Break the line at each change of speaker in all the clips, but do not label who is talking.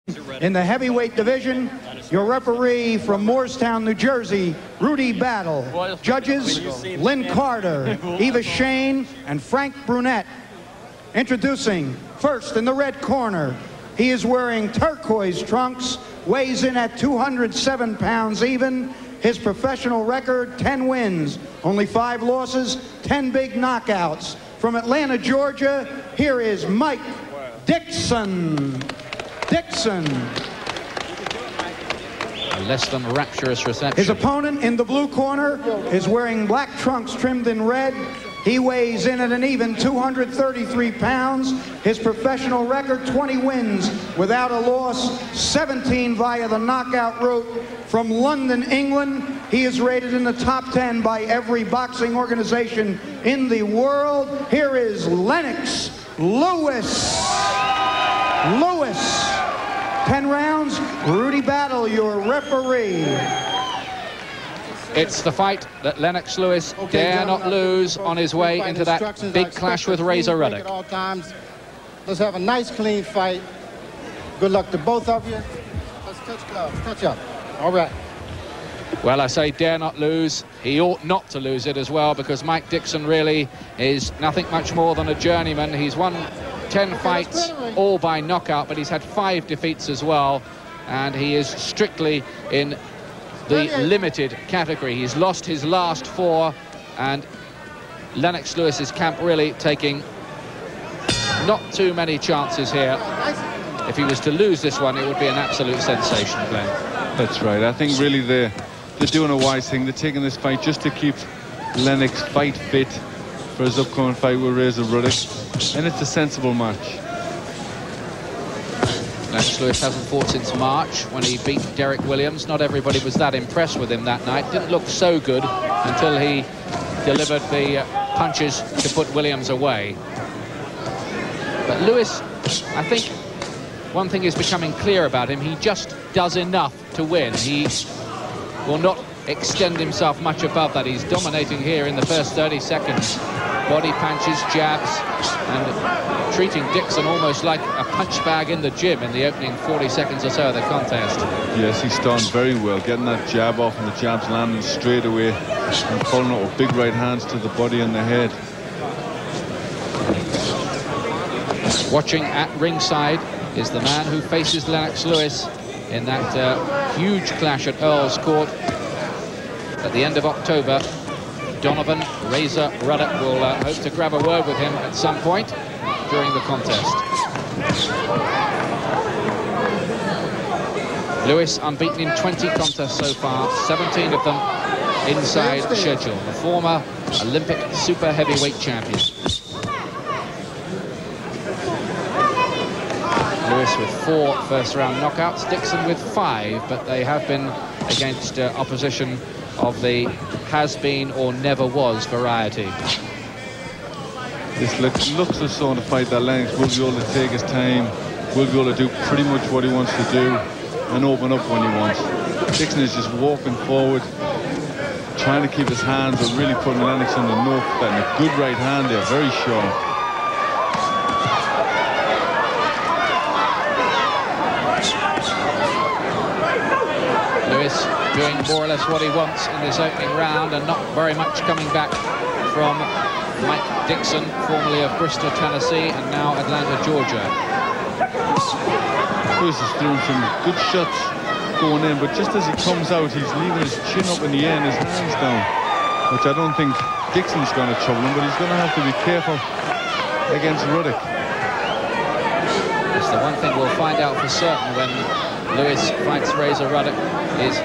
In the heavyweight division, your referee from Moorestown, New Jersey, Rudy Battle. Judges, Lynn Carter, Eva Shane, and Frank Brunette. Introducing, first in the red corner, he is wearing turquoise trunks, weighs in at 207 pounds even. His professional record, 10 wins, only 5 losses, 10 big knockouts. From Atlanta, Georgia, here is Mike Dixon. Dixon.
A less than rapturous reception.
His opponent in the blue corner is wearing black trunks trimmed in red. He weighs in at an even 233 pounds. His professional record, 20 wins without a loss, 17 via the knockout route. From London, England, he is rated in the top 10 by every boxing organization in the world. Here is Lennox Lewis. 10 rounds, Rudy Battle, your referee.
It's the fight that Lennox Lewis dare not lose on his way into that big clash with Razor Ruddock.
Let's have a nice, clean fight. Good luck to both of you. Let's touch gloves, touch up. All right.
Well, I say dare not lose. He ought not to lose it as well, because Mike Dixon really is nothing much more than a journeyman. He's won 10 fights, all by knockout, but he's had 5 defeats as well, and he is strictly in the limited category. He's lost his last 4, and Lennox Lewis's camp really taking not too many chances here. If he was to lose this one, it would be an absolute sensation, Glenn.
That's right. I think really they're doing a wise thing. They're taking this fight just to keep Lennox fight fit for his upcoming fight with Razor Ruddock, and it's a sensible match.
Lennox Lewis hasn't fought since March, when he beat Derek Williams. Not everybody was that impressed with him that night. Didn't look so good until he delivered the punches to put Williams away. But Lewis, I think one thing is becoming clear about him: he just does enough to win. He will not extend himself much above that. He's dominating here in the first 30 seconds. Body punches, jabs, and treating Dixon almost like a punch bag in the gym in the opening 40 seconds or so of the contest.
Yes, he's done very well, getting that jab off, and the jab's landing straight away and following up with big right hands to the body and the head.
Watching at ringside is the man who faces Lennox Lewis in that huge clash at Earl's Court at the end of October. Donovan Razor Ruddock will hope to grab a word with him at some point during the contest. Lewis unbeaten in 20 contests so far, 17 of them inside the schedule. The former Olympic super heavyweight champion. Lewis with 4 first-round knockouts, Dixon with 5, but they have been against opposition of the has-been or never was variety.
This looks the sort of fight that Lennox will be able to take his time, will be able to do pretty much what he wants to do and open up when he wants. Dixon is just walking forward, trying to keep his hands, but really putting Lennox on the nuff. Getting a good right hand there, very sharp.
Doing more or less what he wants in this opening round, and not very much coming back from Mike Dixon, formerly of Bristol, Tennessee, and now Atlanta, Georgia.
Lewis is doing some good shots going in, but just as he comes out, he's leaving his chin up in the air and his hands down, which I don't think Dixon's going to trouble him, but he's going to have to be careful against Ruddock.
It's the one thing we'll find out for certain when Lewis fights Razor Ruddock is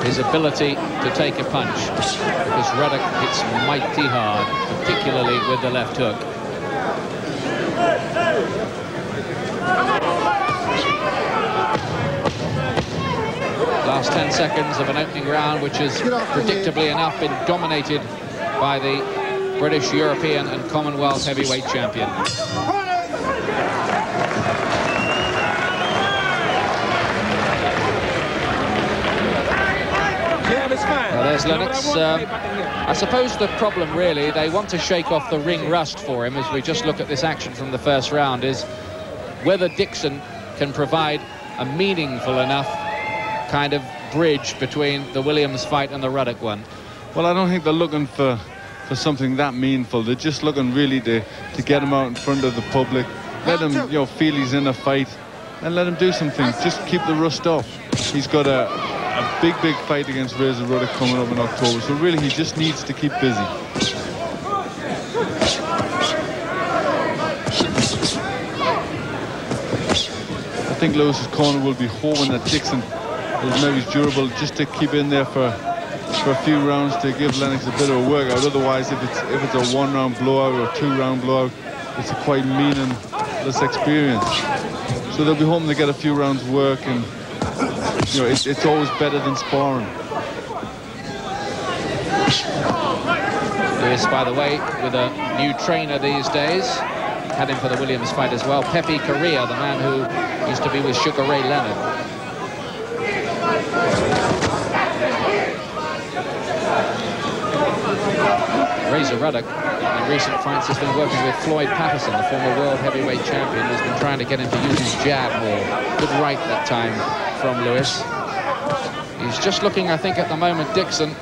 his ability to take a punch, because Ruddock hits mighty hard, particularly with the left hook. Last 10 seconds of an opening round, which has predictably enough been dominated by the British, European and Commonwealth heavyweight champion. Now there's Lennox. I suppose the problem really, they want to shake off the ring rust for him, as we just look at this action from the first round, is whether Dixon can provide a meaningful enough kind of bridge between the Williams fight and the Ruddock one?
Well, I don't think they're looking for something that meaningful. They're just looking really to get him out in front of the public, let him, you know, feel he's in a fight, and let him do some things. Just keep the rust off. He's got a big fight against Razor Ruddock coming up in October, so really he just needs to keep busy. I think Lewis's corner will be hoping that Dixon is maybe durable, just to keep in there for a few rounds to give Lennox a bit of a workout. Otherwise, if it's a one-round blowout or a two-round blowout, it's a quite meaningless experience. So they'll be hoping to get a few rounds work, and you know, it's always better than sparring.
Lewis, by the way, with a new trainer these days, had him for the Williams fight as well. Pepe Correa, the man who used to be with Sugar Ray Leonard. Razor Ruddock in recent fights has been working with Floyd Patterson, the former world heavyweight champion, who's been trying to get him to use his jab more. Good right that time from Lewis. He's just looking, I think, at the moment, Dixon,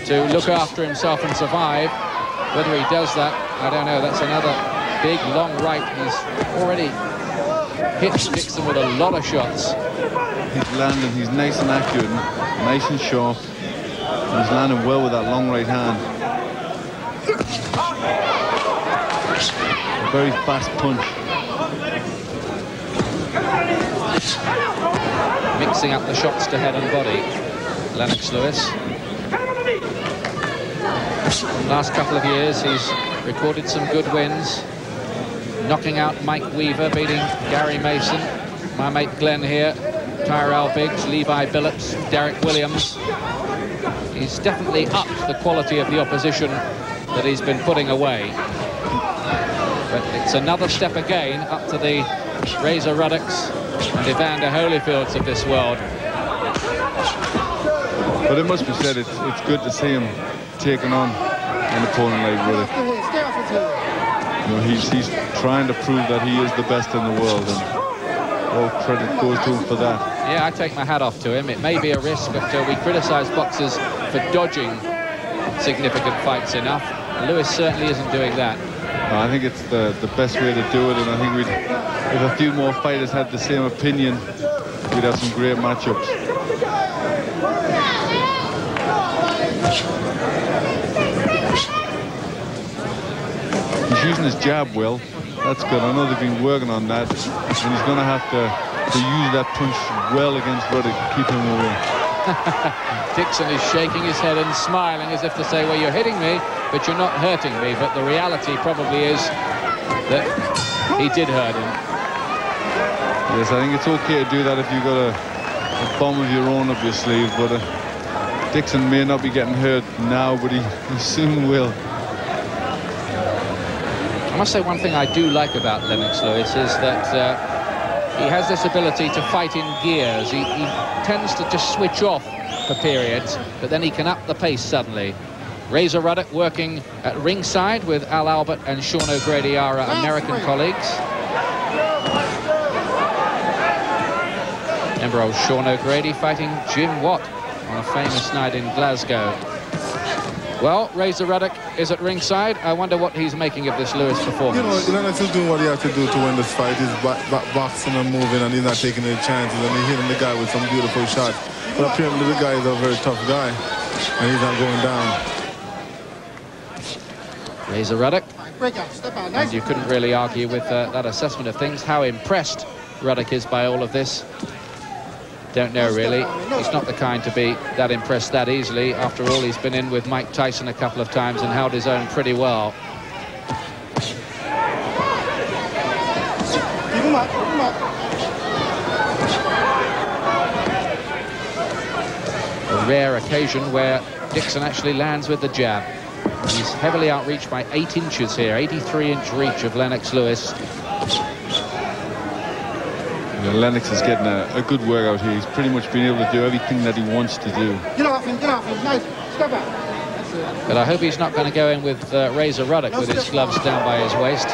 to look after himself and survive. Whether he does that, I don't know. That's another big, long right. He's already hit Dixon with a lot of shots.
He's landing, he's nice and accurate, nice and sharp. He's landing well with that long right hand. A very fast punch.
Mixing up the shots to head and body, Lennox Lewis. Last couple of years, he's recorded some good wins. Knocking out Mike Weaver, beating Gary Mason. My mate Glenn here, Tyrell Biggs, Levi Billups, Derek Williams. He's definitely upped the quality of the opposition that he's been putting away. But it's another step again up to the Razor Ruddocks and Evander Holyfields of this world.
But it must be said, it's good to see him taking on an opponent like Ruddock. You know, he's trying to prove that he is the best in the world, and all credit goes to him for that.
Yeah, I take my hat off to him. It may be a risk, but we criticise boxers for dodging significant fights enough. Lewis certainly isn't doing that.
I think it's the best way to do it, and I think if a few more fighters had the same opinion, we'd have some great matchups. He's using his jab well. That's good. I know they've been working on that, and he's going to have to use that punch well against Ruddock to keep him away.
Dixon is shaking his head and smiling as if to say, well, you're hitting me, but you're not hurting me. But the reality probably is that he did hurt him.
Yes, I think it's okay to do that if you've got a bomb of your own up your sleeve, but Dixon may not be getting hurt now, but he soon will.
I must say one thing I do like about Lennox Lewis is that he has this ability to fight in gears. He tends to just switch off for periods, but then he can up the pace suddenly. Razor Ruddock working at ringside with Al Albert and Sean O'Grady, our American colleagues. Remember old Sean O'Grady fighting Jim Watt on a famous night in Glasgow. Well, Razor Ruddock is at ringside. I wonder what he's making of this Lewis performance.
You know, Lennox is doing what he has to do to win this fight. He's boxing and moving, and he's not taking any chances, and he's hitting the guy with some beautiful shots. But apparently the guy is a very tough guy, and he's not going down.
Razor Ruddock. And you couldn't really argue with that assessment of things. How impressed Ruddock is by all of this, don't know really. He's not the kind to be that impressed that easily. After all, he's been in with Mike Tyson a couple of times and held his own pretty well.
Keep him up, keep him up.
A rare occasion where Dixon actually lands with the jab. He's heavily outreached by 8 inches here, 83-inch reach of Lennox Lewis.
Lennox is getting a good workout here. He's pretty much been able to do everything that he wants to do.
Get off him, nice. Step out.
But I hope he's not going to go in with Razor Ruddock with his gloves down by his waist.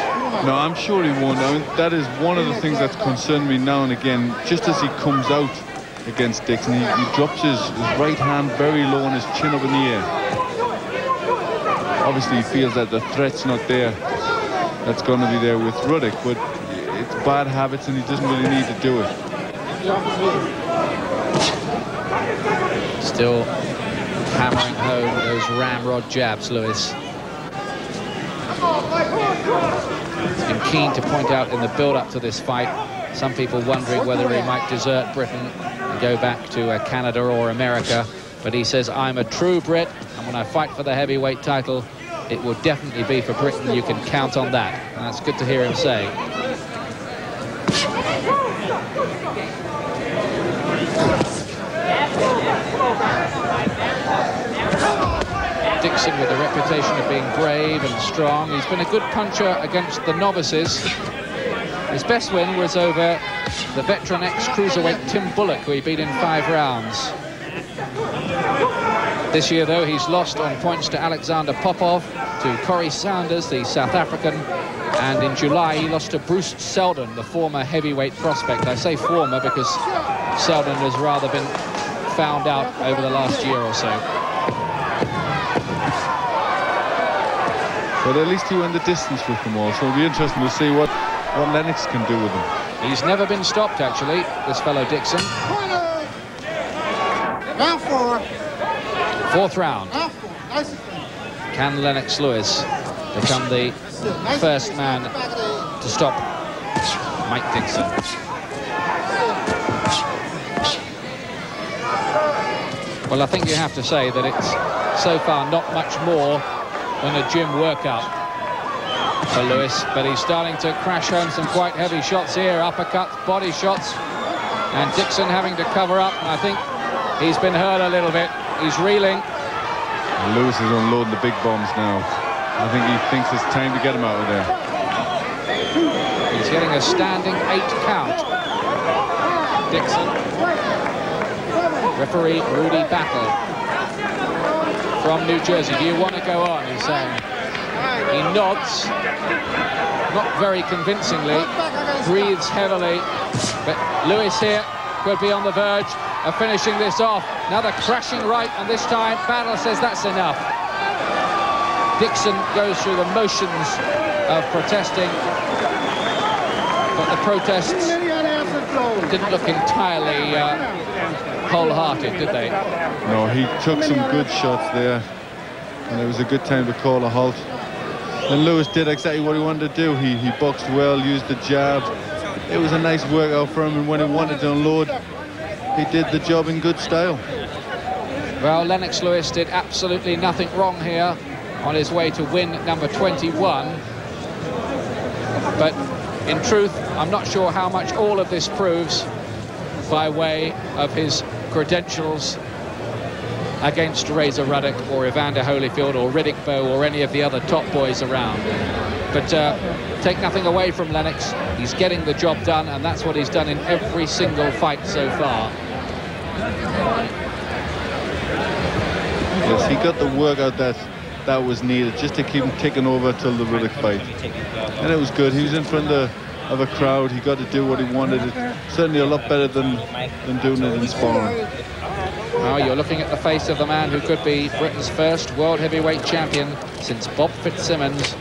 No, I'm sure he won't. I mean, that is one of the things that's concerned me now and again. Just as he comes out against Dixon, he drops his right hand very low and his chin up in the air. Obviously, he feels that the threat's not there. That's going to be there with Ruddock, but it's bad habits and he doesn't really need to do it.
Still hammering home those ramrod jabs, Lewis. I'm keen to point out in the build-up to this fight, some people wondering whether he might desert Britain and go back to Canada or America. But he says, I'm a true Brit, and when I fight for the heavyweight title, it will definitely be for Britain. You can count on that. And that's good to hear him say. Dixon with a reputation of being brave and strong. He's been a good puncher against the novices. His best win was over the veteran ex-cruiserweight Tim Bullock, who he beat in 5 rounds. This year, though, he's lost on points to Alexander Popov, to Corey Sanders, the South African, and in July he lost to Bruce Seldon, the former heavyweight prospect. I say former because Seldon has rather been found out over the last year or so.
But at least he went the distance with them all, so it'll be interesting to see what Lennox can do with him.
He's never been stopped, actually, this fellow Dixon.
Round 4.
4th round. Can Lennox Lewis become the first man to stop Mike Dixon? Well, I think you have to say that it's so far not much more than a gym workout for Lewis, but he's starting to crash home some quite heavy shots here, uppercuts, body shots, and Dixon having to cover up. And I think he's been hurt a little bit. He's reeling.
And Lewis is unloading the big bombs now. I think he thinks it's time to get him out of there.
He's getting a standing 8 count. Dixon. Referee Rudy Battle from New Jersey. Do you want to go on? He's saying. He nods, not very convincingly, breathes heavily, but Lewis here could be on the verge of finishing this off. Another crashing right, and this time Battle says that's enough. Dixon goes through the motions of protesting, but the protests didn't look entirely wholehearted, did they?
No, he took some good shots there, and it was a good time to call a halt. And Lewis did exactly what he wanted to do. He boxed well, used the jab. It was a nice workout for him, and when he wanted to unload, he did the job in good style.
Well, Lennox Lewis did absolutely nothing wrong here on his way to win number 21. But in truth, I'm not sure how much all of this proves by way of his credentials against Razor Ruddock or Evander Holyfield or Riddick Bowe or any of the other top boys around. But take nothing away from Lennox. He's getting the job done, and that's what he's done in every single fight so far.
Yes, he got the workout that was needed just to keep him ticking over till the Ruddock fight. And it was good. He was in front of a crowd. He got to do what he wanted. It's certainly a lot better than doing it in sparring.
Now you're looking at the face of the man who could be Britain's first world heavyweight champion since Bob Fitzsimmons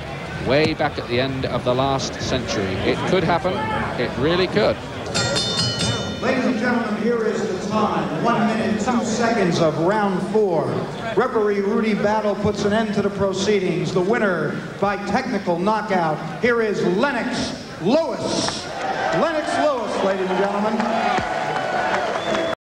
way back at the end of the last century. It could happen. It really could.
Ladies and gentlemen, here is the time. 1 minute, 2 seconds of round 4. Referee Rudy Battle puts an end to the proceedings. The winner by technical knockout. Here is Lennox Lewis. Lennox Lewis, ladies and gentlemen.